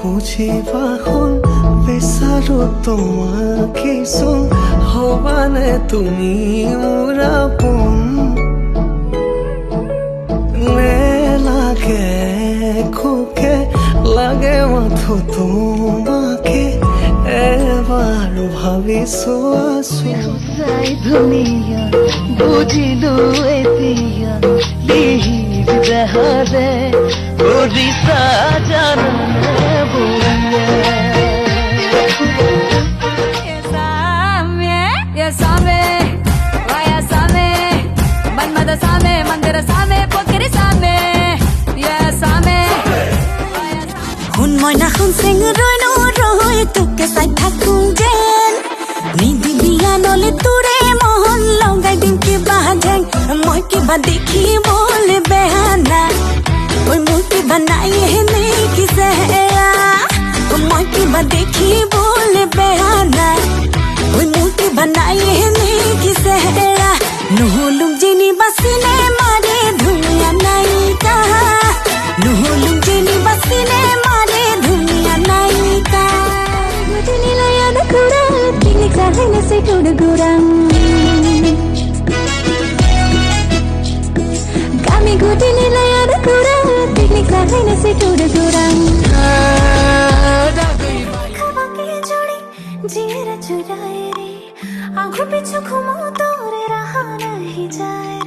বুঝিবা হল বিচাৰো তোমাকে চোন হবানে তুমি মোৰ আপোন লাগে খোকে লাগে মাথো তোমাকে এবাৰ ভাবি চোৱাচোন ধুনীয়া বুজিলো এতিয়া লিহিৰ দেহাৰে কৰিছা জাননে বুঢ়িয়া মইনা শুন চেং ৰৈ নৰৈ তোকে চাই থাকো যেন নিদিবিয়া নলে তোৰে মহন লগাই দিম কিবা ঢেং মই কিবা দেখিবলৈ বেয়া না ঐ মোৰ কিবা নাই হেনে কিছে মই কিবা দেখিবলৈ বেয়া না ঐ মোৰ কিবা নাই হেনে কিছে নহলুম যেনিবা চিনেমাৰে ধুনীয়া নায়িকা নহলুম যেনিবা চিনেমাৰে ধুনীয়া নায়িকা Nilaiana kurang Piknik sahai nasi kuda kurang Kami kuti nilaiana kurang Piknik sahai nasi kuda kurang खबा के जोड़ी जीरा चुराए रे आंखों पे छुखो तोरे रहा नहीं जाए